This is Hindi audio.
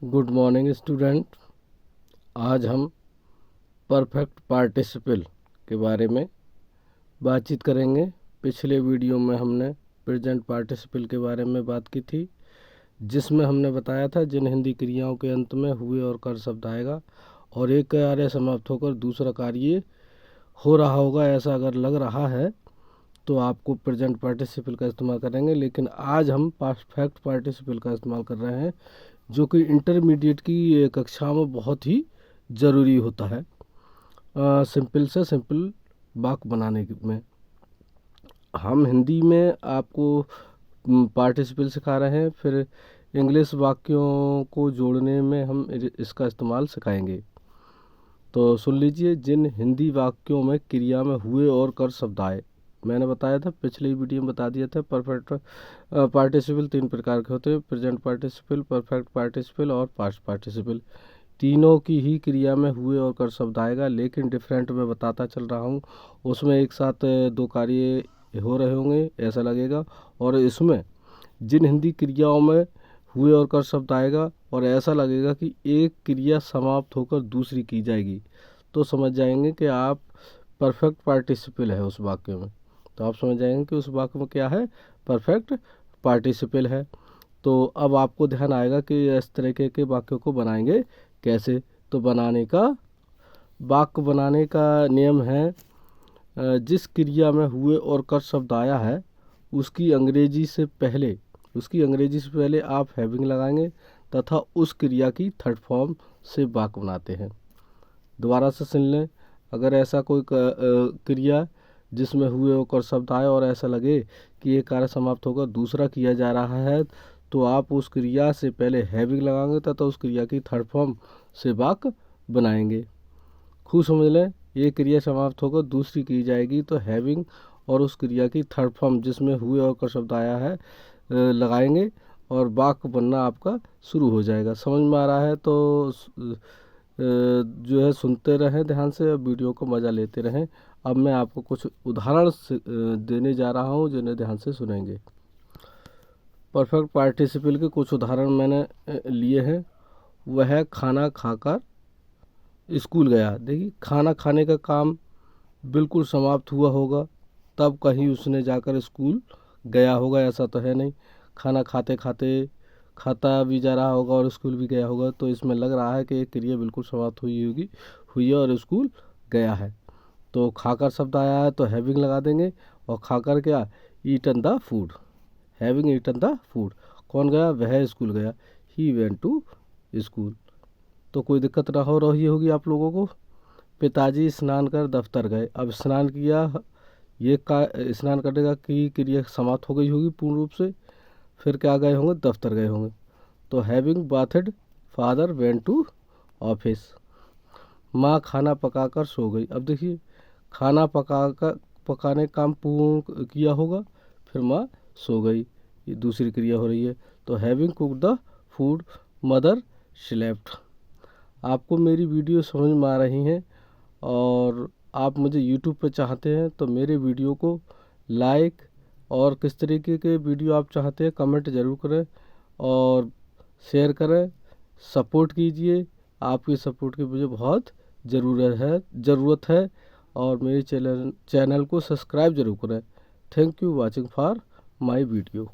Good morning student. आज हम परफेक्ट पार्टिसिपल के बारे में बातचीत करेंगे। पिछले वीडियो में हमने प्रेजेंट पार्टिसिपल के बारे में बात की थी, जिसमें हमने बताया था जिन हिंदी क्रियाओं के अंत में हुए और कर शब्द आएगा और एक कार्य समाप्त होकर दूसरा कार्य हो रहा होगा, ऐसा अगर लग रहा है तो आपको प्रेजेंट पार्टिसिपल का इस्तेमाल करेंगे। लेकिन आज हम परफेक्ट पार्टिसिपल का इस्तेमाल कर रहे हैं, जो कि इंटरमीडिएट की कक्षा में बहुत ही ज़रूरी होता है सिंपल से सिंपल वाक्य बनाने में। हम हिंदी में आपको पार्टिसिपल सिखा रहे हैं, फिर इंग्लिश वाक्यों को जोड़ने में हम इसका इस्तेमाल सिखाएंगे। तो सुन लीजिए, जिन हिंदी वाक्यों में क्रिया में हुए और कर शब्द आए। मैंने बताया था, पिछली वीडियो में बता दिया था, परफेक्ट पार्टिसिपल 3 प्रकार के होते हैं: प्रेजेंट पार्टिसिपल, परफेक्ट पार्टिसिपल और पास्ट पार्टिसिपल। तीनों की ही क्रिया में हुए और कर शब्द आएगा, लेकिन डिफरेंट में बताता चल रहा हूँ। उसमें एक साथ 2 कार्य हो रहे होंगे ऐसा लगेगा, और इसमें जिन हिंदी क्रियाओं में हुए और कर शब्द आएगा और ऐसा लगेगा कि एक क्रिया समाप्त होकर दूसरी की जाएगी, तो समझ जाएंगे कि आप परफेक्ट पार्टिसिपल है उस वाक्य में। तो आप समझ जाएंगे कि उस वाक्य में क्या है, परफेक्ट पार्टिसिपल है। तो अब आपको ध्यान आएगा कि इस तरीके के वाक्यों को बनाएंगे कैसे। तो वाक्य बनाने का नियम है, जिस क्रिया में हुए और कर शब्द आया है उसकी अंग्रेजी से पहले आप हैविंग लगाएंगे तथा उस क्रिया की थर्ड फॉर्म से वाक्य बनाते हैं। दोबारा से सुन लें, अगर ऐसा कोई क्रिया जिसमें हुए और कर शब्द आए और ऐसा लगे कि एक कार्य समाप्त होकर दूसरा किया जा रहा है, तो आप उस क्रिया से पहले हैविंग लगाएंगे तथा उस क्रिया की थर्ड फॉर्म से वाक्य बनाएंगे। खूब समझ लें, ये क्रिया समाप्त होकर दूसरी की जाएगी तो हैविंग और उस क्रिया की थर्ड फॉर्म जिसमें हुए और कर शब्द आया है लगाएंगे और वाक्य बनना आपका शुरू हो जाएगा। समझ में आ रहा है तो जो है सुनते रहें ध्यान से, वीडियो को मज़ा लेते रहें। अब मैं आपको कुछ उदाहरण देने जा रहा हूँ जिन्हें ध्यान से सुनेंगे। परफेक्ट पार्टिसिपल के कुछ उदाहरण मैंने लिए हैं। वह खाना खाकर स्कूल गया। देखिए, खाना खाने का काम बिल्कुल समाप्त हुआ होगा तब कहीं उसने जाकर स्कूल गया होगा, ऐसा तो है नहीं। खाना खाते खाते खाता भी जा रहा होगा और स्कूल भी गया होगा, तो इसमें लग रहा है कि एक क्रिया बिल्कुल समाप्त हुई है और स्कूल गया है। तो खाकर शब्द आया है तो हैविंग लगा देंगे, और खाकर क्या, eaten the food, having eaten the food. कौन गया, वह स्कूल गया, ही वेंट टू स्कूल। तो कोई दिक्कत ना हो रही होगी आप लोगों को। पिताजी स्नान कर दफ्तर गए। अब स्नान किया, ये का स्नान करने का की क्रिया समाप्त हो गई होगी पूर्ण रूप से, फिर क्या गए होंगे, दफ्तर गए होंगे। तो having bathed father went to office. माँ खाना पकाकर सो गई। अब देखिए, खाना पकाने का काम पूर्ण किया होगा, फिर माँ सो गई, ये दूसरी क्रिया हो रही है। तो having cook the food mother slept. आपको मेरी वीडियो समझ में आ रही हैं और आप मुझे यूट्यूब पर चाहते हैं तो मेरे वीडियो को लाइक, और किस तरीके के वीडियो आप चाहते हैं कमेंट ज़रूर करें और शेयर करें, सपोर्ट कीजिए। आपकी सपोर्ट की मुझे बहुत ज़रूरत है और मेरे चैनल को सब्सक्राइब ज़रूर करें। Thank you watching for my video.